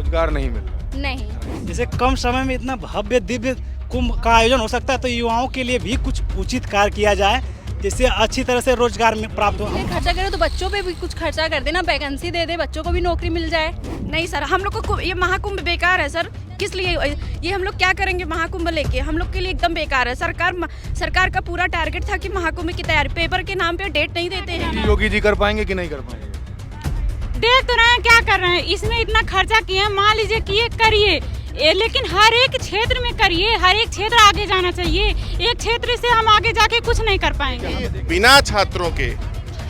रोजगार नहीं मिल रहा। नहीं। जैसे कम समय में इतना भव्य दिव्य कुंभ का आयोजन हो सकता है तो युवाओं के लिए भी कुछ उचित कार्य किया जाए जिससे अच्छी तरह से रोजगार में प्राप्त हो। खर्चा करे तो बच्चों पे भी कुछ खर्चा कर देना, वैकेंसी दे दे, बच्चों को भी नौकरी मिल जाए। नहीं सर, हम लोग को ये महाकुंभ बेकार है सर। किस लिए ये हम लोग क्या करेंगे महाकुंभ लेके? हम लोग के लिए एकदम बेकार है। सरकार का पूरा टारगेट था कि महाकुंभ की तैयारी, पेपर के नाम पे डेट नहीं देते हैं। योगी जी कर पाएंगे कि नहीं कर पाएंगे? देख तो रहे हैं क्या कर रहे हैं, इसमें इतना खर्चा किए हैं, मान लीजिए किए करिए, लेकिन हर एक क्षेत्र में करिए, हर एक क्षेत्र आगे जाना चाहिए। एक क्षेत्र से हम आगे जाके कुछ नहीं कर पाएंगे। बिना छात्रों के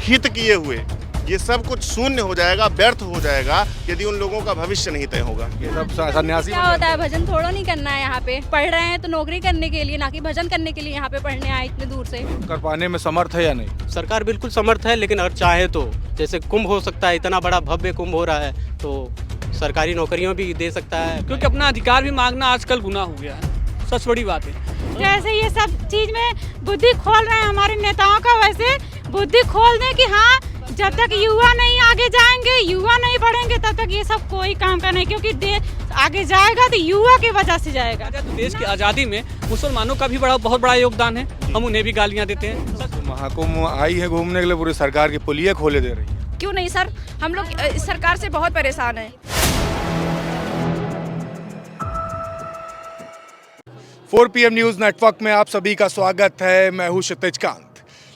हित किए हुए ये सब कुछ शून्य हो जाएगा, व्यर्थ हो जाएगा यदि उन लोगों का भविष्य नहीं तय होगा। ये सब सन्यासी क्या होता है, भजन थोड़ा नहीं करना है। यहाँ पे पढ़ रहे हैं तो नौकरी करने के लिए, ना कि भजन करने के लिए यहाँ पे पढ़ने आए इतने दूर से। कर पाने में समर्थ है या नहीं? सरकार बिल्कुल समर्थ है, लेकिन अगर चाहे तो जैसे कुंभ हो सकता है, इतना बड़ा भव्य कुंभ हो रहा है तो सरकारी नौकरियां भी दे सकता है, क्योंकि अपना अधिकार भी मांगना आजकल गुनाह हो गया है। सबसे बड़ी बात है जैसे ये सब चीज में बुद्धि खोल रहे हैं हमारे नेताओं का, वैसे बुद्धि खोल दें कि हाँ, जब तक युवा नहीं आगे जाएंगे, युवा नहीं बढ़ेंगे, तब तक ये सब कोई काम का नहीं, क्योंकि देश आगे जाएगा तो युवा की वजह से जाएगा। तो देश की आज़ादी में मुसलमानों का भी बहुत बड़ा योगदान है, हम उन्हें भी गालियाँ देते हैं। तो महाकुंभ आई है घूमने के लिए, पूरी सरकार की पुलिया खोले दे रही है। क्यों नहीं सर, हम लोग सरकार से बहुत परेशान हैं। 4 PM न्यूज़ नेटवर्क में आप सभी का स्वागत है। मैं हूं क्षितिज कांत।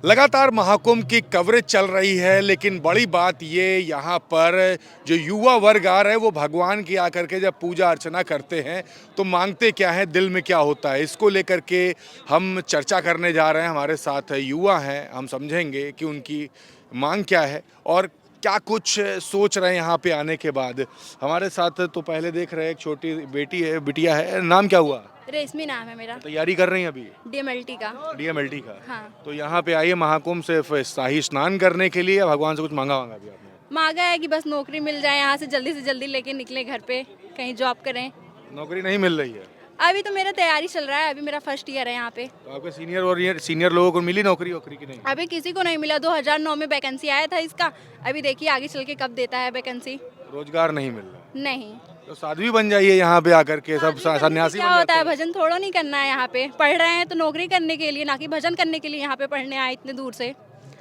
लगातार महाकुंभ की कवरेज चल रही है, लेकिन बड़ी बात ये यहाँ पर जो युवा वर्ग आ रहे हैं वो भगवान की आकर के जब पूजा अर्चना करते हैं तो मांगते क्या है, दिल में क्या होता है, इसको लेकर के हम चर्चा करने जा रहे हैं। हमारे साथ युवा हैं, हम समझेंगे कि उनकी मांग क्या है और क्या कुछ सोच रहे हैं यहाँ पे आने के बाद। हमारे साथ तो पहले देख रहे हैं एक छोटी बेटी है, बिटिया है, नाम क्या हुआ? रेशमी नाम है मेरा। तैयारी कर रही हैं अभी? DMLT का। DMLT का। हाँ। तो यहाँ पे आइए महाकुंभ से शाही स्नान करने के लिए, भगवान से कुछ मांगा भी आपने? मांगा है कि बस नौकरी मिल जाए, यहाँ से जल्दी लेके निकले घर पे, कहीं जॉब करें। नौकरी नहीं मिल रही है? अभी तो मेरा तैयारी चल रहा है, अभी मेरा फर्स्ट ईयर है यहाँ पे। तो आपके सीनियर लोगों को मिली नौकरी की नहीं? अभी किसी को नहीं मिला। 2009 में वैकेंसी आया था इसका, अभी देखिए आगे चल के कब देता है वैकेंसी। रोजगार नहीं मिल रहा? नहीं। तो साध्वी बन जाइए यहाँ पे आकर के, सब सन्यासी क्या होता है, भजन थोड़ा नहीं करना है। यहाँ पे पढ़ रहे हैं तो नौकरी करने के लिए, ना कि भजन करने के लिए यहाँ पे पढ़ने आए इतने दूर से।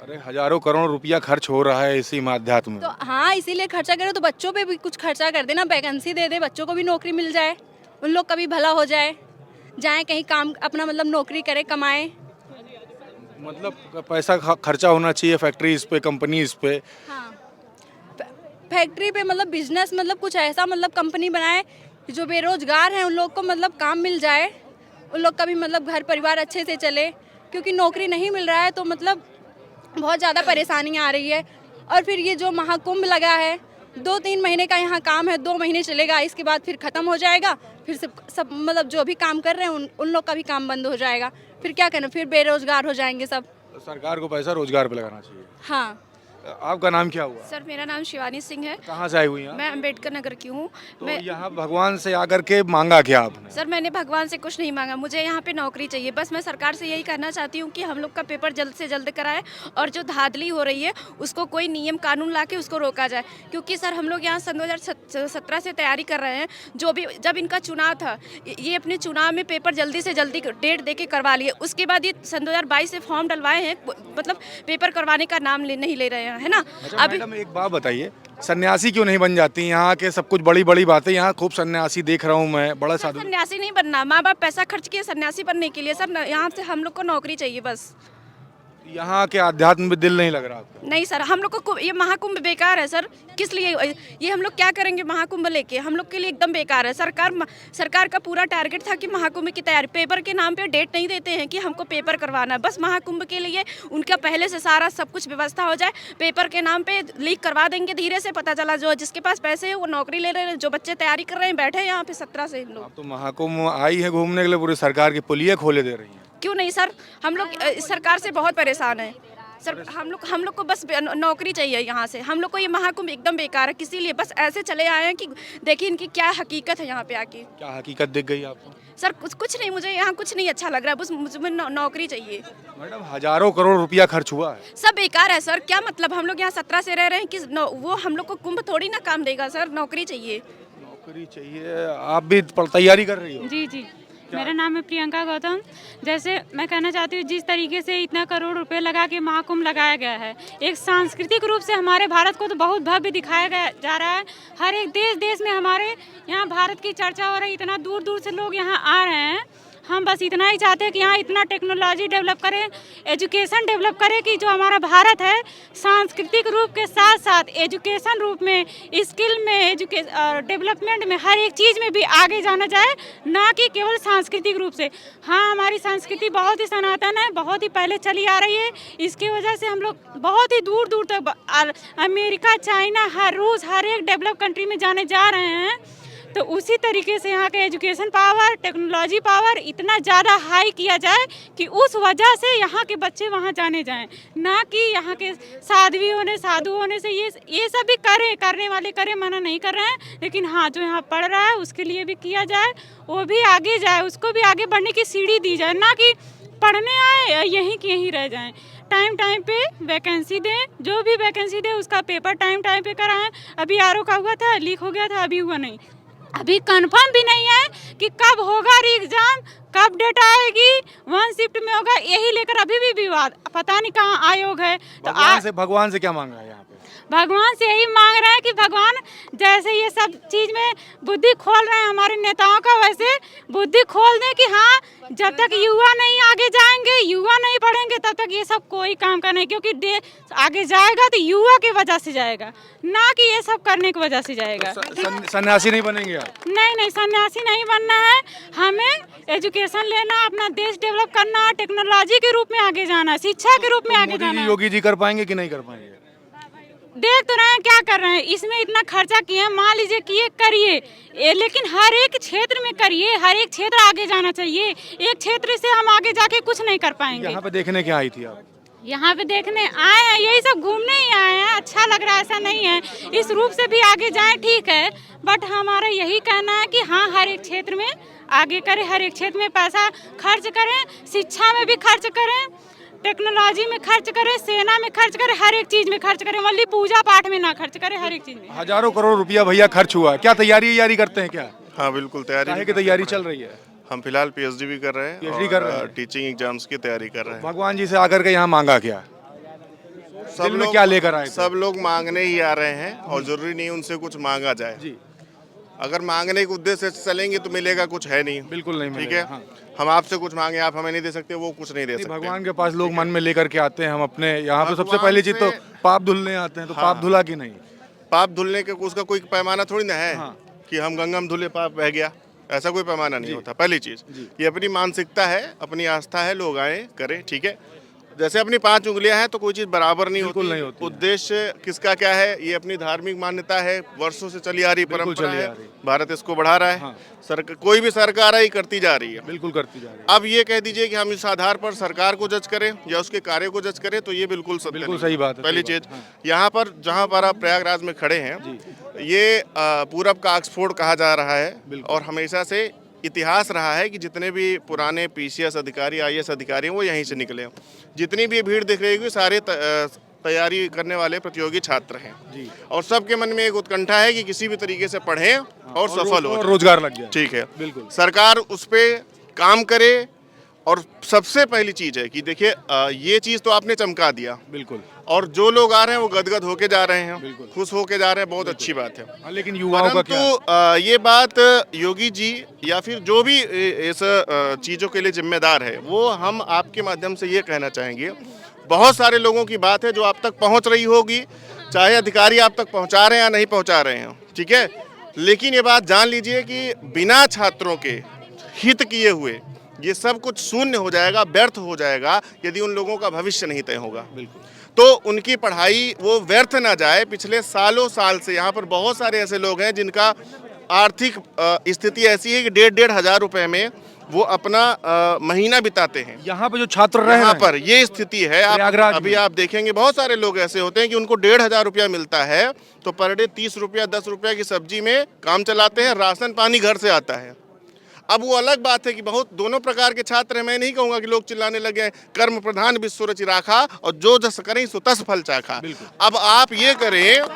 अरे हजारों करोड़ रुपया खर्च हो रहा है इसी अध्यात्म में। तो हाँ, इसीलिए खर्चा करे तो बच्चों पे भी कुछ खर्चा कर देना, वैकेंसी दे दे, बच्चों को भी नौकरी मिल जाए, उन लोग का भी भला हो जाए, जाए कहीं काम अपना मतलब नौकरी करे, कमाए। मतलब पैसा खर्चा होना चाहिए फैक्ट्रीज पे, कंपनीज पे। हाँ, फैक्ट्री पे मतलब बिजनेस, मतलब कुछ ऐसा मतलब कंपनी बनाए जो बेरोजगार हैं उन लोग को मतलब काम मिल जाए, उन लोग का भी मतलब घर परिवार अच्छे से चले, क्योंकि नौकरी नहीं मिल रहा है तो मतलब बहुत ज़्यादा परेशानी आ रही है। और फिर ये जो महाकुंभ लगा है, 2-3 महीने का यहाँ काम है, 2 महीने चलेगा, इसके बाद फिर ख़त्म हो जाएगा, फिर सब मतलब जो भी काम कर रहे हैं उन लोग का भी काम बंद हो जाएगा, फिर क्या करना, फिर बेरोजगार हो जाएंगे सब। तो सरकार को पैसा रोजगार पे लगाना चाहिए। हाँ। आपका नाम क्या हुआ? सर मेरा नाम शिवानी सिंह है। कहाँ से आई हुई हैं? मैं अम्बेडकर नगर की हूँ। तो यहाँ भगवान से आकर के मांगा क्या आपने? सर मैंने भगवान से कुछ नहीं मांगा, मुझे यहाँ पे नौकरी चाहिए। बस मैं सरकार से यही कहना चाहती हूँ कि हम लोग का पेपर जल्द से जल्द कराए और जो धांधली हो रही है उसको कोई नियम कानून ला के उसको रोका जाए। क्योंकि सर हम लोग यहाँ सन 2017 से तैयारी कर रहे हैं, जो भी जब इनका चुनाव था, ये अपने चुनाव में पेपर जल्दी से जल्दी डेट दे के करवा लिए, उसके बाद ये सन 2022 से फॉर्म डलवाए हैं, मतलब पेपर करवाने का नाम नहीं ले रहे हैं, है ना। मैडम एक बात बताइए, सन्यासी क्यों नहीं बन जाती? यहाँ के सब कुछ बड़ी बड़ी बातें, यहाँ खूब सन्यासी देख रहा हूँ मैं, बड़ा साधु। सन्यासी नहीं बनना, माँ बाप पैसा खर्च किए सन्यासी बनने के लिए। सर यहाँ से हम लोग को नौकरी चाहिए बस। यहाँ के आध्यात्म में दिल नहीं लग रहा आपका? नहीं सर, हम लोग को ये महाकुंभ बेकार है सर। किस लिए ये हम लोग क्या करेंगे महाकुंभ लेके? हम लोग के लिए एकदम बेकार है। सरकार का पूरा टारगेट था कि महाकुंभ की तैयारी, पेपर के नाम पे डेट नहीं देते हैं कि हमको पेपर करवाना है। बस महाकुंभ के लिए उनका पहले से सारा सब कुछ व्यवस्था हो जाए, पेपर के नाम पे लीक करवा देंगे, धीरे से पता चला जो जिसके पास पैसे है वो नौकरी ले रहे हैं, जो बच्चे तैयारी कर रहे हैं बैठे यहाँ पे 17 से लोग। तो महाकुंभ आई है घूमने के लिए, पूरी सरकार की पुलिया खोले दे रही है। क्यों नहीं सर, हम लोग सरकार से बहुत परेशान हैं सर। हम लोग को बस नौकरी चाहिए यहाँ से। हम लोग को ये महाकुंभ एकदम बेकार है, किसी लिए बस ऐसे चले आए हैं कि देखिए इनकी क्या हकीकत है यहाँ पे आके। क्या हकीकत दिख गई आपको? सर कुछ नहीं, मुझे यहाँ कुछ नहीं अच्छा लग रहा है, बस मुझे नौकरी चाहिए। मैडम हजारों करोड़ रुपया खर्च हुआ है, सब बेकार है सर। क्या मतलब, हम लोग यहाँ 17 से रह रहे हैं कि वो हम लोग को कुंभ थोड़ी ना काम देगा सर, नौकरी चाहिए। नौकरी चाहिए, आप भी तैयारी कर रही हो? जी जी, मेरा नाम है प्रियंका गौतम। जैसे मैं कहना चाहती हूँ, जिस तरीके से इतना करोड़ रुपए लगा के महाकुंभ लगाया गया है, एक सांस्कृतिक रूप से हमारे भारत को तो बहुत भव्य दिखाया गया जा रहा है। हर एक देश देश में हमारे यहाँ भारत की चर्चा हो रही है, इतना दूर दूर से लोग यहाँ आ रहे हैं। हम बस इतना ही चाहते हैं कि यहाँ इतना टेक्नोलॉजी डेवलप करें, एजुकेशन डेवलप करें कि जो हमारा भारत है सांस्कृतिक रूप के साथ साथ एजुकेशन रूप में, स्किल में, डेवलपमेंट में, हर एक चीज़ में भी आगे जाना जाए, ना कि केवल सांस्कृतिक रूप से। हाँ, हमारी संस्कृति बहुत ही सनातन है, बहुत ही पहले चली आ रही है। इसकी वजह से हम लोग बहुत ही दूर दूर तक अमेरिका, चाइना, हर रूस, हर एक डेवलप कंट्री में जाने जा रहे हैं। तो उसी तरीके से यहाँ के एजुकेशन पावर, टेक्नोलॉजी पावर इतना ज़्यादा हाई किया जाए कि उस वजह से यहाँ के बच्चे वहाँ जाने जाएं, ना कि यहाँ के साधु होने से ये सब भी करने वाले करें, मना नहीं कर रहे हैं। लेकिन हाँ, जो यहाँ पढ़ रहा है उसके लिए भी किया जाए, वो भी आगे जाए, उसको भी आगे बढ़ने की सीढ़ी दी जाए, ना कि पढ़ने आए यहीं की यहीं रह जाएं। टाइम टाइम पे वैकेंसी दें, जो भी वैकेंसी दे उसका पेपर टाइम टाइम पे कराएं। अभी आरओ का हुआ था, लीक हो गया था, अभी हुआ नहीं। अभी कंफर्म भी नहीं है कि कब होगा एग्जाम, कब डेट आएगी, 1 शिफ्ट में होगा, यही लेकर अभी भी विवाद, पता नहीं कहाँ आयोग है। तो भगवान से क्या मांग रहा है यहाँ पे? भगवान से यही मांग रहे हैं कि भगवान जैसे ये सब चीज में बुद्धि खोल रहे हैं हमारे नेताओं का, वैसे बुद्धि खोल दें कि हाँ, जब तक युवा नहीं आगे जाएंगे, युवा नहीं पढ़ेंगे, तब तक ये सब कोई काम का नहीं। क्योंकि देश आगे जाएगा तो युवा की वजह से जाएगा, ना कि ये सब करने की वजह से जाएगा। सन्यासी नहीं बनेंगे आप? नहीं, सन्यासी नहीं बनना है। हमें एजुकेशन लेना, अपना देश डेवलप करना, टेक्नोलॉजी के रूप में आगे जाना, शिक्षा के रूप में आगे जाना। योगी जी कर पाएंगे कि नहीं कर पाएंगे? देख तो रहे हैं क्या कर रहे हैं, इसमें इतना खर्चा किए, मान लीजिए किए, करिए, लेकिन हर एक क्षेत्र में करिए, हर एक क्षेत्र आगे जाना चाहिए। एक क्षेत्र से हम आगे जाके कुछ नहीं कर पाएंगे। यहाँ पे देखने क्या आई थी आप? यहाँ पे देखने आए हैं, यही सब घूमने ही आए हैं, अच्छा लग रहा है, ऐसा नहीं है। इस रूप से भी आगे जाएं, ठीक है, बट हमारा यही कहना है कि हाँ, हर एक क्षेत्र में आगे करें, हर एक क्षेत्र में पैसा खर्च करें, शिक्षा में भी खर्च करें, टेक्नोलॉजी में खर्च करें, सेना में खर्च करें, हर एक चीज में खर्च करें, ओनली पूजा पाठ में ना खर्च करें, हर एक चीज में। हजारों करोड़ रुपया भैया खर्च हुआ, क्या तैयारी करते हैं क्या? हाँ बिल्कुल, तैयारी की तैयारी चल रही है। हम फिलहाल पीएचडी भी कर रहे हैं, PhD कर रहे हैं, टीचिंग एग्जाम्स की तैयारी कर रहे हैं। भगवान जी से आकर के यहाँ मांगा क्या? सब लोग क्या लेकर आए? सब लोग मांगने ही आ रहे हैं, और जरूरी नहीं उनसे कुछ मांगा जाए जी। अगर मांगने के उद्देश्य से चलेंगे तो मिलेगा कुछ है नहीं, बिल्कुल नहीं, ठीक है। हाँ। हम आपसे कुछ मांगे, आप हमें नहीं दे सकते, वो कुछ नहीं दे सकते। भगवान के पास लोग मन में लेकर के आते हैं। हम अपने यहाँ पे सबसे पहली चीज तो पाप धुलने आते हैं, तो पाप धुला कि नहीं? पाप धुलने के उसका कोई पैमाना थोड़ी ना है कि हम गंगा में धुले पाप बह गया, ऐसा कोई पैमाना नहीं होता। पहली चीज ये अपनी मानसिकता है, अपनी आस्था है, लोग आए करें, ठीक है। जैसे अपनी 5 उंगलियां हैं तो कोई चीज बराबर नहीं होती। उद्देश्य किसका क्या है, ये अपनी धार्मिक मान्यता है, वर्षों से चली आ रही परंपरा है, भारत इसको बढ़ा रहा है। कोई भी सरकार आई करती जा रही है, बिल्कुल करती जा रही है। अब ये कह दीजिए कि हम इस आधार पर सरकार को जज करें या उसके कार्य को जज करें, तो ये बिल्कुल सही बात है। पहली चीज, यहाँ पर जहाँ पर आप प्रयागराज में खड़े हैं, ये पूरब का ऑक्सफोर्ड कहा जा रहा है, और हमेशा से इतिहास रहा है कि जितने भी पुराने पीसीएस अधिकारी, आईएएस अधिकारी हैं, वो यहीं से निकले हैं। जितनी भी भीड़ दिख रही है, सारे तैयारी करने वाले प्रतियोगी छात्र हैं जी। और सबके मन में एक उत्कंठा है कि किसी भी तरीके से पढ़ें और सफल हो, रोजगार लग जाए, ठीक है। बिल्कुल सरकार उस पर काम करे। और सबसे पहली चीज है कि देखिए, ये चीज तो आपने चमका दिया, बिल्कुल, और जो लोग आ रहे हैं वो गदगद होके जा रहे हैं, खुश होके जा रहे हैं, बहुत अच्छी बात है। लेकिन युवाओं का क्या? ये बात योगी जी या फिर जो भी इस चीजों के लिए जिम्मेदार है, वो हम आपके माध्यम से ये कहना चाहेंगे, बहुत सारे लोगों की बात है जो आप तक पहुंच रही होगी, चाहे अधिकारी आप तक पहुंचा रहे हैं या नहीं पहुंचा रहे हैं, ठीक है। लेकिन ये बात जान लीजिए कि बिना छात्रों के हित किए हुए ये सब कुछ शून्य हो जाएगा, व्यर्थ हो जाएगा, यदि उन लोगों का भविष्य नहीं तय होगा। बिल्कुल, तो उनकी पढ़ाई वो व्यर्थ ना जाए। पिछले सालों साल से यहाँ पर बहुत सारे ऐसे लोग हैं जिनका आर्थिक स्थिति ऐसी है कि 1,500 हजार रुपए में वो अपना महीना बिताते हैं। यहाँ पे जो छात्र रहे, यहाँ पर ये स्थिति है। अभी आप देखेंगे बहुत सारे लोग ऐसे होते हैं कि उनको 1,500 रुपया मिलता है, तो पर डे 30 रुपया 10 रुपया की सब्जी में काम चलाते हैं, राशन पानी घर से आता है। अब वो अलग बात है कि बहुत दोनों प्रकार के छात्र हैं। मैं नहीं कहूंगा कि लोग चिल्लाने लगे कर्म प्रधान विश्व रचि राखा और जो जस करें सो तस फल चाखा। अब आप ये करें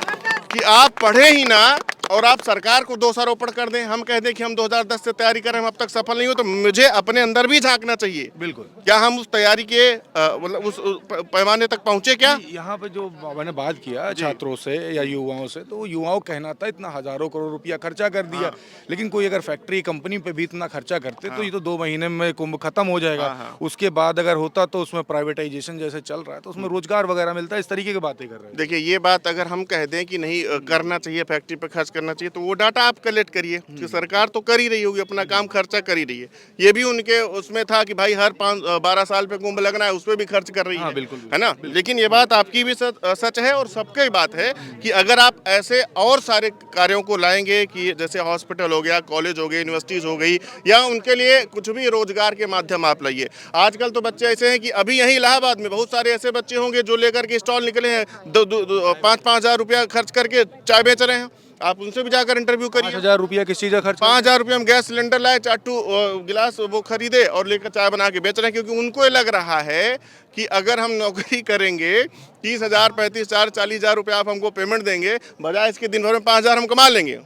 कि आप पढ़े ही ना और आप सरकार को दोषारोपण कर दें, हम कह दें कि हम 2010 से तैयारी कर रहे हैं, हम अब तक सफल नहीं हो, तो मुझे अपने अंदर भी झांकना चाहिए। बिल्कुल। क्या हम उस तैयारी के मतलब उस पैमाने तक पहुंचे क्या? यहाँ पे जो मैंने बात किया छात्रों से या युवाओं से, तो युवाओं कहना था इतना हजारों करोड़ रुपया खर्चा कर दिया, लेकिन कोई अगर फैक्ट्री कंपनी पे भी इतना खर्चा करते तो ये तो 2 महीने में कुंभ खत्म हो जाएगा। उसके बाद अगर होता तो उसमें प्राइवेटाइजेशन जैसे चल रहा है तो उसमें रोजगार वगैरह मिलता है, इस तरीके की बातें कर रहे हैं। देखिए, ये बात अगर हम कह दें कि नहीं करना चाहिए, फैक्ट्री पे खर्च करना चाहिए, तो वो डाटा आप कलेक्ट करिए कि सरकार तो कर ही रही होगी, अपना काम खर्चा कर ही रही है। ये भी उनके उसमें था कि भाई हर 12 साल पे कुंभ लगना है, उस पर भी खर्च कर रही है, बिल्कुल, है ना। लेकिन ये बात आपकी भी सच है और सबकी बात है कि अगर आप ऐसे और सारे कार्यों को लाएंगे कि जैसे हॉस्पिटल हो गया, कॉलेज हो गए, यूनिवर्सिटीज हो गई, या उनके लिए कुछ भी रोजगार के माध्यम आप लाइए। आजकल तो बच्चे ऐसे हैं कि अभी यहीं इलाहाबाद में बहुत सारे ऐसे बच्चे होंगे जो लेकर के स्टॉल निकले हैं, 5-5 हज़ार रुपया खर्च करके चाय बेच रहे हैं। आप उनसे भी जाकर इंटरव्यू करिए। 5,000 रुपया किस चीज़ का खर्च? 5,000 रुपये में गैस सिलेंडर लाए, 4 गिलास वो खरीदे और लेकर चाय बना के बेच रहे हैं, क्योंकि उनको ये लग रहा है कि अगर हम नौकरी करेंगे 30,000, 35,000, 40,000 रुपये आप हमको पेमेंट देंगे, बजाय इसके दिन भर में 5,000 हम कमा लेंगे।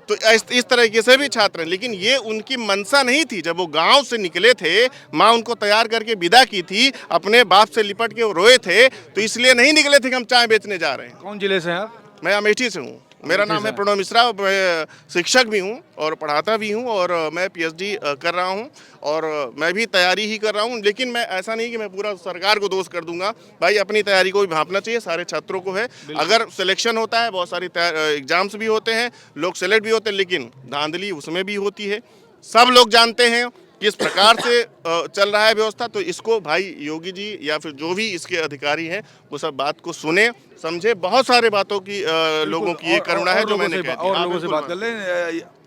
तो इस तरीके से भी छात्र हैं, लेकिन ये उनकी मंशा नहीं थी। जब वो गांव से निकले थे, माँ उनको तैयार करके विदा की थी, अपने बाप से लिपट के वो रोए थे, तो इसलिए नहीं निकले थे कि हम चाय बेचने जा रहे हैं। कौन जिले से हैं आप? मैं अमेठी से हूँ। मेरा नाम है प्रणव मिश्रा, मैं शिक्षक भी हूँ और पढ़ाता भी हूँ, और मैं पीएचडी कर रहा हूँ, और मैं भी तैयारी ही कर रहा हूँ। लेकिन मैं ऐसा नहीं कि मैं पूरा सरकार को दोष कर दूंगा, भाई अपनी तैयारी को भी भांपना चाहिए, सारे छात्रों को है। अगर सिलेक्शन होता है, बहुत सारी एग्जाम्स भी होते हैं, लोग सेलेक्ट भी होते हैं, लेकिन धांधली उसमें भी होती है। सब लोग जानते हैं किस प्रकार से चल रहा है व्यवस्था। तो इसको भाई योगी जी या फिर जो भी इसके अधिकारी हैं वो सब बात को सुने, समझे। बहुत सारे बातों की लोगों की ये करुणा है जो मैंने कहा। और लोगों से बात कर ले।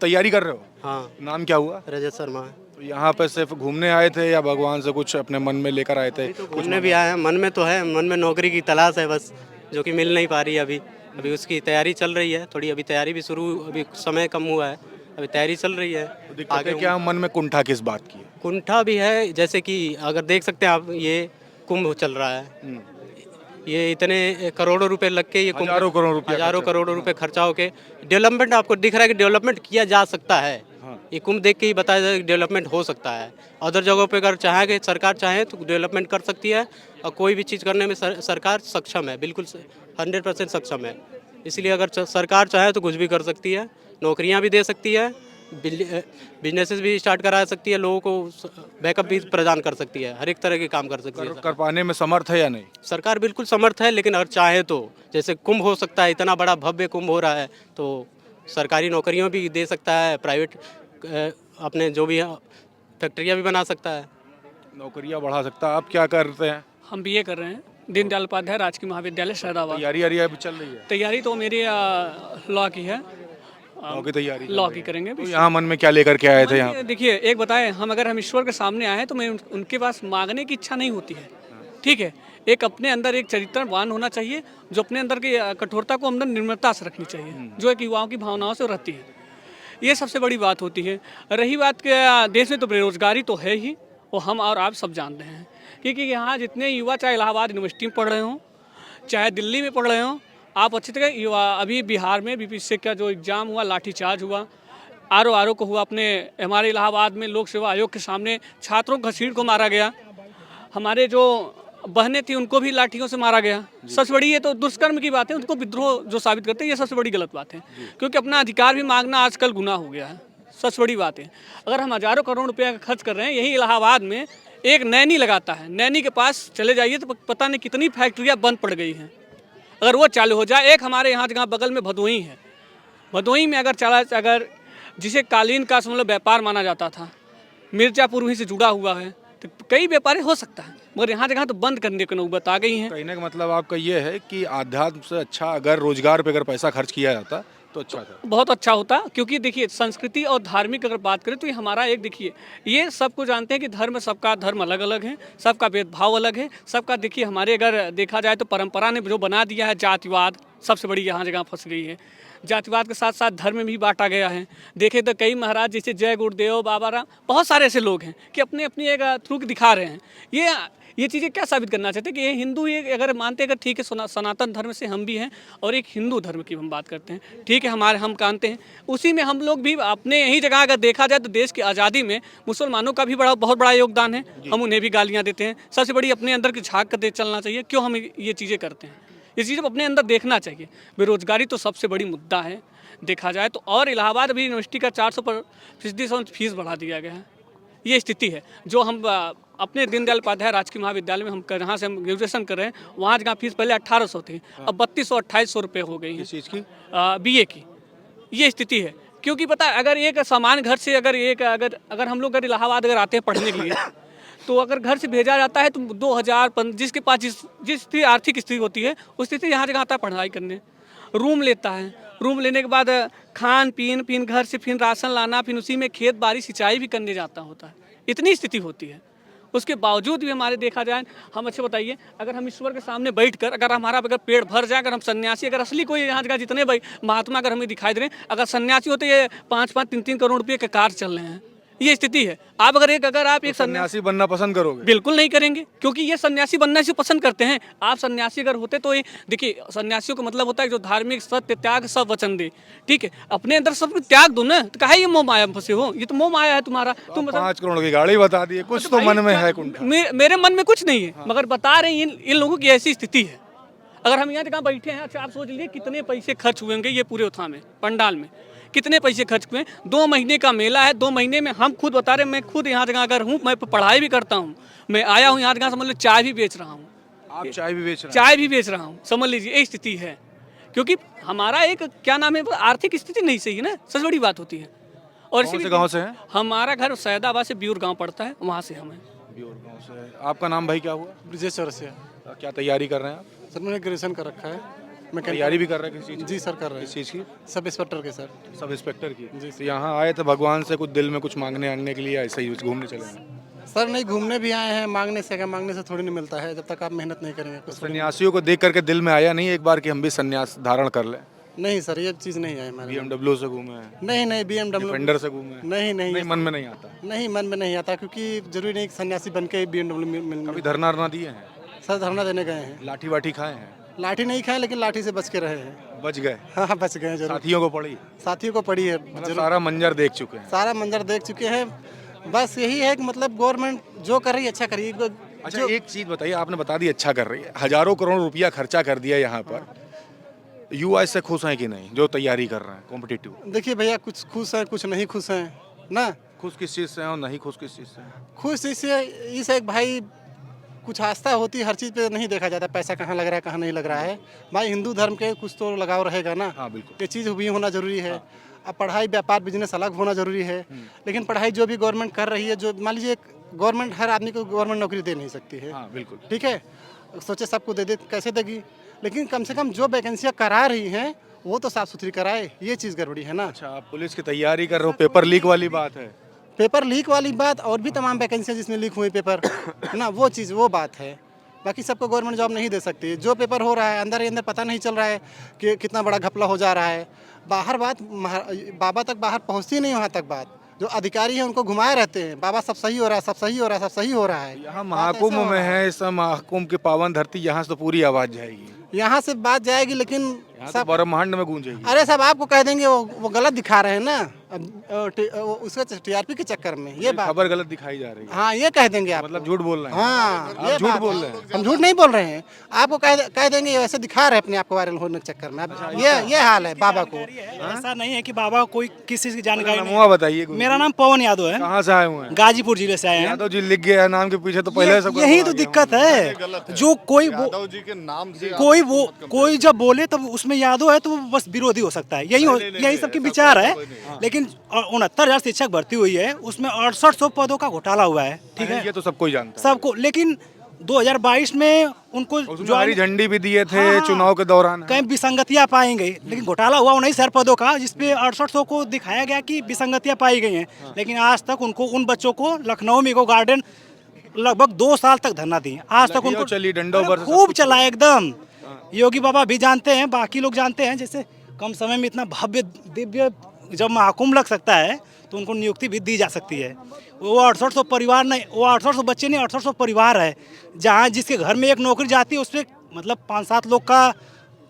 तैयारी कर रहे हो? हाँ। नाम क्या हुआ? रजत शर्मा। तो यहाँ पे सिर्फ घूमने आए थे या भगवान से कुछ अपने मन में लेकर आए थे? घूमने भी आए हैं, मन में तो है, मन में नौकरी की तलाश है बस, जो कि मिल नहीं पा रही है अभी उसकी तैयारी चल रही है थोड़ी। अभी तैयारी भी शुरू, अभी समय कम हुआ है, अभी तैयारी चल रही है। आगे क्या मन में कुंठा किस बात की है? कुंठा भी है, जैसे कि अगर देख सकते हैं आप, ये कुंभ चल रहा है, ये इतने करोड़ों रुपए लग के ये कुंभ, हजारों करोड़ों रुपए खर्चा होके डेवलपमेंट आपको दिख रहा है कि डेवलपमेंट किया जा सकता है। ये कुंभ देख के ही बताया जाए कि डेवलपमेंट हो सकता है। अदर जगहों पे अगर चाहेंगे, सरकार चाहे तो डेवलपमेंट कर सकती है, और कोई भी चीज़ करने में सरकार सक्षम है, बिल्कुल 100% सक्षम है। इसलिए अगर सरकार चाहे तो कुछ भी कर सकती है, नौकरियां भी दे सकती है, बिजनेसेस भी स्टार्ट करा सकती है, लोगों को बैकअप भी प्रदान कर सकती है, हर एक तरह के काम कर सकती है। कर पाने में समर्थ है या नहीं? सरकार बिल्कुल समर्थ है, लेकिन अगर चाहे तो, जैसे कुंभ हो सकता है, इतना बड़ा भव्य कुंभ हो रहा है, तो सरकारी नौकरियां भी दे सकता है, प्राइवेट अपने जो भी फैक्ट्रियां भी बना सकता है, नौकरियां बढ़ा सकता है। आप क्या करते हैं? हम बीए कर रहे हैं, दीनदयाल उपाध्याय राजकीय महाविद्यालय शहदाबाद। तैयारी अभी चल रही है? तैयारी तो मेरी लॉ की है, लॉ की तैयारी? लॉ की करेंगे। तो यहाँ मन में क्या लेकर के आए थे यहाँ? देखिए, एक बताएं, हम अगर हम ईश्वर के सामने आए हैं तो मैं उनके पास मांगने की इच्छा नहीं होती है, ठीक है। एक अपने अंदर एक चरित्रवान होना चाहिए, जो अपने अंदर की कठोरता को अंदर निर्मलता से रखनी चाहिए, जो एक युवाओं की भावनाओं से रहती है। ये सबसे बड़ी बात होती है। रही बात के देश में तो बेरोजगारी तो है ही, वो हम और आप सब जानते हैं, क्योंकि यहाँ जितने युवा, चाहे इलाहाबाद यूनिवर्सिटी में पढ़ रहे हों, चाहे दिल्ली में पढ़ रहे हों, आप अच्छी तरह युवा, अभी बिहार में बीपीएससी का जो एग्ज़ाम हुआ, लाठीचार्ज हुआ, आरओ को हुआ, अपने हमारे इलाहाबाद में लोक सेवा आयोग के सामने छात्रों को घसीट को मारा गया, हमारे जो बहनें थी उनको भी लाठियों से मारा गया। सबसे बड़ी ये तो दुष्कर्म की बात है, उनको विद्रोह जो साबित करते हैं, ये सबसे बड़ी गलत बात है, क्योंकि अपना अधिकार भी मांगना आजकल गुनाह हो गया है। सबसे बड़ी बात है, अगर हम हजारों करोड़ रुपया खर्च कर रहे हैं, यही इलाहाबाद में एक नैनी लगाता है, नैनी के पास चले जाइए तो पता नहीं कितनी फैक्ट्रियाँ बंद पड़ गई हैं। अगर वो चालू हो जाए, एक हमारे यहाँ जगह बगल में भदोही है, भदोही में अगर जिसे कालीन का मतलब व्यापार माना जाता था, मिर्जापुर वहीं से जुड़ा हुआ है, तो कई व्यापारी हो सकता है, मगर यहाँ जगह तो बंद करने की नौबत आ गई है। कहने का मतलब आपका ये है कि आध्यात्म से अच्छा अगर रोजगार पे अगर पैसा खर्च किया जाता तो अच्छा था, बहुत अच्छा होता। क्योंकि देखिए, संस्कृति और धार्मिक अगर बात करें तो ये हमारा एक, देखिए, ये सबको जानते हैं कि धर्म, सबका धर्म अलग अलग है, सबका भेदभाव अलग है, सबका, देखिए हमारे अगर देखा जाए तो परंपरा ने जो बना दिया है जातिवाद, सबसे बड़ी यहाँ जगह फंस गई है। जातिवाद के साथ साथ धर्म में भी बांटा गया है। देखे तो कई महाराज जैसे जय गुरुदेव, बाबा राम, बहुत सारे ऐसे लोग हैं कि अपने अपनी एक थ्रू दिखा रहे हैं। ये चीज़ें क्या साबित करना चाहते हैं कि ये हिंदू, ये अगर मानते अगर ठीक है सनातन धर्म से हम भी हैं और एक हिंदू धर्म की हम बात करते हैं, ठीक है, हम मानते हैं, उसी में हम लोग भी अपने यही जगह अगर देखा जाए तो देश की आज़ादी में मुसलमानों का भी बहुत बड़ा योगदान है। हम उन्हें भी गालियाँ देते हैं। सबसे बड़ी अपने अंदर की झाँक कर चलना चाहिए, क्यों हम ये चीज़ें करते हैं, ये चीज़ें अपने अंदर देखना चाहिए। बेरोजगारी तो सबसे बड़ी मुद्दा है देखा जाए तो, और इलाहाबाद अभी यूनिवर्सिटी का 400% फीस बढ़ा दिया गया है। ये स्थिति है जो हम अपने दीनदयाल उपाध्याय राजकीय महाविद्यालय में हम जहाँ से हम ग्रेजुएशन कर रहे हैं, वहाँ जहाँ फीस पहले 1800 थी, अब 3200-2800 रुपये हो गई है। किस चीज़ की? BA की। ये स्थिति है, क्योंकि पता है अगर एक सामान्य घर से अगर हम लोग अगर इलाहाबाद अगर आते हैं पढ़ने के लिए तो अगर घर से भेजा जाता है तो 2000 जिसके पास जिस आर्थिक स्थिति होती है उस स्थिति यहाँ जगह आता है पढ़ाई करने, रूम लेता है, रूम लेने के बाद खान पीन फिर घर से फिर राशन लाना, फिर उसी में खेत बाड़ी सिंचाई भी करने जाता होता है, इतनी स्थिति होती है। उसके बावजूद भी हमारे देखा जाए, हम अच्छे बताइए, अगर हम ईश्वर के सामने बैठकर अगर हमारा अगर पेट भर जाए, अगर हम सन्यासी अगर असली कोई यहाँ जगह जितने भाई महात्मा अगर हमें दिखाई दे रहे हैं, अगर सन्यासी होते ये 5-5, 3-3 करोड़ रुपये के कार चल रहे हैं। ये स्थिति है। आप अगर आप एक सन्यासी बनना पसंद करोगे? बिल्कुल नहीं करेंगे, क्योंकि ये सन्यासी बनना से पसंद करते हैं। आप सन्यासी अगर होते तो ये देखिए, सन्यासियों का मतलब होता है जो धार्मिक सत्य त्याग सब वचन दे, ठीक है, अपने अंदर सब त्याग दो ना, तो काहे ये मोह माया में फंसे हो, ये तो मोह माया है तुम्हारा। तुम 5 करोड़ की गाड़ी बता दी, कुछ तो मन में है कुंठा। मेरे मन में कुछ नहीं है, मगर बता रहे हैं इन लोगों की ऐसी स्थिति है। अगर हम यहाँ जगह बैठे हैं, अच्छा आप सोच लीजिए कितने पैसे खर्च हुए होंगे ये पूरे उत्थान में, पंडाल में कितने पैसे खर्च हुए। 2 महीने का मेला है, 2 महीने में हम खुद बता रहे, मैं खुद यहाँ जगह अगर हूँ, मैं पढ़ाई भी करता हूँ, मैं आया हूँ यहाँ जगह समझ लो चाय भी बेच रहा हूँ। आप चाय भी बेच रहे हैं? चाय भी बेच रहा हूँ, समझ लीजिए ये स्थिति है, क्योंकि हमारा एक क्या नाम है, आर्थिक स्थिति नहीं सही है ना, सबसे बड़ी बात होती है। और कौन से गाँव से हैं? हमारा घर सैदाबाद से ब्यूर गाँव पड़ता है, वहाँ से हम हैं। ब्यूर गाँव से। आपका नाम भाई क्या हुआ? ब्रिजेश चौरसिया। क्या तैयारी कर रहे हैं आप? सर मैंने ग्रेजुएशन कर रखा है। मैं तैयारी भी कर रहे हैं किसी चीज़? जी सर कर रहे हैं। किस चीज़ की? सब इंस्पेक्टर के सर। सब इंस्पेक्टर की? जी तो यहाँ आए थे भगवान से कुछ दिल में कुछ मांगने आने के लिए, ऐसे ही घूमने चले हैं? सर नहीं, घूमने भी आए हैं, मांगने से क्या, मांगने से थोड़ी नहीं मिलता है, जब तक आप मेहनत नहीं करेंगे कुछ। सन्यासियों को देख करके दिल में आया नहीं एक बार कि हम भी सन्यास धारण कर लें? नहीं सर, ये चीज़ नहीं है हमारे। BMW से घूमे हैं? नहीं BMW डिफेंडर से घूमे हैं? नहीं मन में नहीं आता? नहीं, मन में नहीं आता, क्योंकि जरूरी नहीं सन्यासी बन के BMW कभी धरना वरना दिए हैं? सर धरना देने गए हैं। लाठी वाठी खाए हैं? लाठी नहीं खाए, लेकिन लाठी से बच के रहे हैं। बच गए? हाँ बच गए जरूर। साथियों को पड़ी? साथियों को पड़ी है, मतलब सारा मंजर देख चुके हैं? सारा मंजर देख चुके हैं। बस यही है कि मतलब गवर्नमेंट जो कर रही है अच्छा करिए। अच्छा एक चीज़ बताइए, आपने बता दी अच्छा कर रही है, हजारों करोड़ रुपया खर्चा कर दिया यहाँ पर, युवा इससे खुश हैं कि नहीं जो तैयारी कर रहे हैं कॉम्पिटिटिव? देखिए भैया, कुछ खुश हैं कुछ नहीं खुश हैं ना। खुश किस चीज़ से हैं और नहीं खुश किस चीज़ से हैं? खुश इससे भाई कुछ आस्था होती है, हर चीज़ पे नहीं देखा जाता पैसा कहाँ लग रहा है कहाँ नहीं लग रहा है। भाई हिंदू धर्म के कुछ तो लगाव रहेगा ना। हाँ बिल्कुल, ये चीज़ भी होना जरूरी है। अब पढ़ाई व्यापार बिजनेस अलग होना जरूरी है, लेकिन पढ़ाई जो भी गवर्नमेंट कर रही है, जो मान लीजिए गवर्नमेंट हर आदमी को गवर्नमेंट नौकरी दे नहीं सकती है। हाँ बिल्कुल, ठीक है, सोचे सबको दे कैसे देगी, लेकिन कम से कम जो वैकेंसियाँ करा रही हैं वो तो साफ़ सुथरी कराए, ये चीज़ गड़बड़ी है ना। अच्छा आप पुलिस की तैयारी कर रहे हो, पेपर लीक वाली बात है? पेपर लीक वाली बात और भी तमाम वैकेंसियाँ जिसमें लीक हुई पेपर ना, वो चीज़ वो बात है। बाकी सबको गवर्नमेंट जॉब नहीं दे सकती। जो पेपर हो रहा है अंदर ही अंदर पता नहीं चल रहा है कि कितना बड़ा घपला हो जा रहा है। बाहर बात बाबा तक बाहर पहुँचती नहीं, वहाँ तक बात जो अधिकारी हैं उनको घुमाए रहते हैं, बाबा सब सही हो रहा है, सब सही हो रहा है, सब सही हो रहा है। यहाँ महाकुंभ में है, इस महाकुंभ की पावन धरती, यहाँ से तो पूरी आवाज़ जाएगी, यहाँ से बात जाएगी, लेकिन यहाँ तो ब्रह्मांड में गूंजेगी। अरे सब आपको कह देंगे वो गलत दिखा रहे हैं ना, उसका TRP के चक्कर में ये बात, खबर गलत दिखाई जा रही है। हाँ ये कह देंगे आप, मतलब झूठ बोल रहे हैं? हाँ आप झूठ बोल रहे हैं? हम झूठ नहीं बोल रहे हैं, आपको कह देंगे ये वैसे दिखा रहे हैं अपने आप को वायरल होने के चक्कर में। अब ये हाल है बाबा को। ऐसा नहीं है कि बाबा कोई किसी की जानकारी नहीं। नाम बताइए। मेरा नाम पवन यादव है। कहाँ से आए हुए हैं? गाजीपुर जिले से आए हैं। यादव जी लिख गया है नाम के पीछे, तो पहले सब यही तो दिक्कत है। जो कोई जब बोले तब उसमें यादव है तो वो बस विरोधी हो सकता है, यही सबके विचार है। लेकिन 69,000 शिक्षक भर्ती हुई है, उसमें 6800 पदों का घोटाला हुआ है, ठीक है, ये तो सबको ही जानता है, सबको। लेकिन 2022 में उनको जो हरी झंडी भी दिए थे चुनाव के दौरान, कहीं विसंगतियां पाई गई, लेकिन घोटाला हुआ 19,000 पदों का, जिसपे 6800 को दिखाया गया कि विसंगतियां पाई गई हैं। लेकिन आज तक उनको उन बच्चों को लखनऊ में गार्डन लगभग 2 साल तक धरना दिए, आज तक उनको चली डंडों पर खूब चला एकदम। योगी बाबा भी जानते हैं, बाकी लोग जानते हैं, जैसे कम समय में इतना भव्य दिव्य जब महाकुंभ लग सकता है तो उनको नियुक्ति भी दी जा सकती है। वो 6800 परिवार नहीं, वो 6800 बच्चे नहीं, 6800 परिवार है जहाँ जिसके घर में एक नौकरी जाती है, उस पर मतलब 5-7 लोग का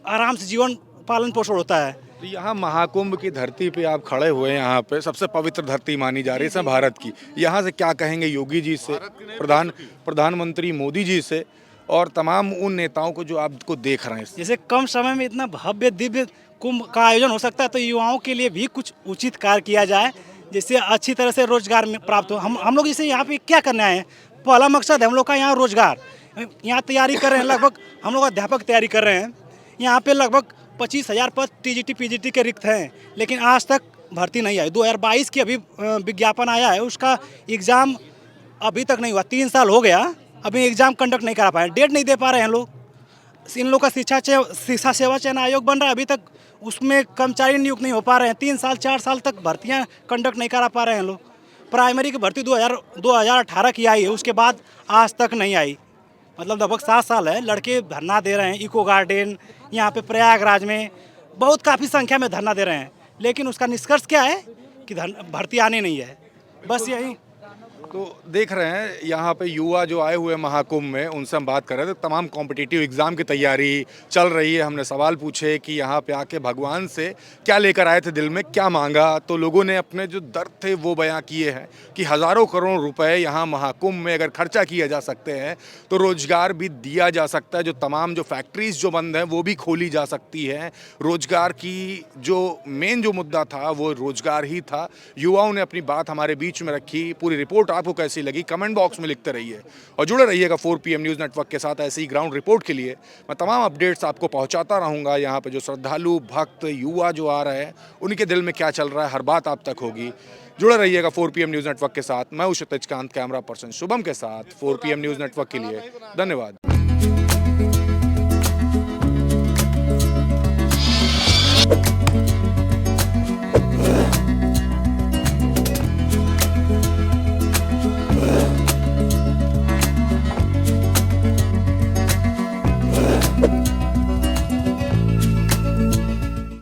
आराम से जीवन पालन पोषण होता है। तो यहाँ महाकुंभ की धरती पे आप खड़े हुए हैं, यहाँ पे सबसे पवित्र धरती मानी जा रही है भारत की। यहाँ से क्या कहेंगे योगी जी से, प्रधानमंत्री मोदी जी से और तमाम उन नेताओं को जो आपको देख रहे हैं? जैसे कम समय में इतना भव्य दिव्य कुंभ का आयोजन हो सकता है, तो युवाओं के लिए भी कुछ उचित कार्य किया जाए, जिससे अच्छी तरह से रोजगार में प्राप्त हो। हम लोग जैसे यहाँ पे क्या करने आए हैं, पहला मकसद है हम लोग का यहाँ रोजगार। यहाँ तैयारी कर रहे हैं, लगभग हम लोग अध्यापक तैयारी कर रहे हैं। यहाँ पे लगभग 25,000 पद टीजीटी पीजीटी के रिक्त हैं, लेकिन आज तक भर्ती नहीं आई। 2022 की अभी विज्ञापन आया है, उसका एग्ज़ाम अभी तक नहीं हुआ। 3 साल हो गया, अभी एग्ज़ाम कंडक्ट नहीं करा पाए, डेट नहीं दे पा रहे हैं लोग। इन लोग का शिक्षा सेवा चयन आयोग बन रहा है, अभी तक उसमें कर्मचारी नियुक्त नहीं हो पा रहे हैं। 3 साल 4 साल तक भर्तियां कंडक्ट नहीं करा पा रहे हैं लोग। प्राइमरी की भर्ती 2018 की आई है, उसके बाद आज तक नहीं आई। मतलब लगभग 7 साल है लड़के धरना दे रहे हैं। इको गार्डन यहाँ पे प्रयागराज में बहुत काफ़ी संख्या में धरना दे रहे हैं, लेकिन उसका निष्कर्ष क्या है कि भर्ती आने नहीं है। बस यही। तो देख रहे हैं यहाँ पे युवा जो आए हुए महाकुंभ में, उनसे हम बात कर रहे थे। तमाम कॉम्पिटिटिव एग्ज़ाम की तैयारी चल रही है। हमने सवाल पूछे कि यहाँ पे आके भगवान से क्या लेकर आए थे, दिल में क्या मांगा, तो लोगों ने अपने जो दर्द थे वो बयां किए हैं कि हज़ारों करोड़ रुपए यहाँ महाकुंभ में अगर खर्चा किया जा सकते हैं तो रोज़गार भी दिया जा सकता है। जो तमाम जो फैक्ट्रीज़ जो बंद हैं वो भी खोली जा सकती हैं। रोज़गार की जो मेन जो मुद्दा था वो रोज़गार ही था। युवाओं ने अपनी बात हमारे बीच में रखी। पूरी रिपोर्ट आपको कैसी लगी कमेंट बॉक्स में लिखते रहिए और जुड़े रहिएगा 4PM न्यूज़ नेटवर्क के साथ। ऐसी ही ग्राउंड रिपोर्ट के लिए मैं तमाम अपडेट्स आपको पहुंचाता रहूंगा। यहाँ पे जो श्रद्धालु भक्त युवा जो आ रहे हैं उनके दिल में क्या चल रहा है, हर बात आप तक होगी। जुड़े रहिएगा 4PM न्यूज़ नेटवर्क के साथ। मैं हूं क्षितिज कांत, कैमरा पर्सन शुभम के साथ 4PM न्यूज़ नेटवर्क के लिए। धन्यवाद।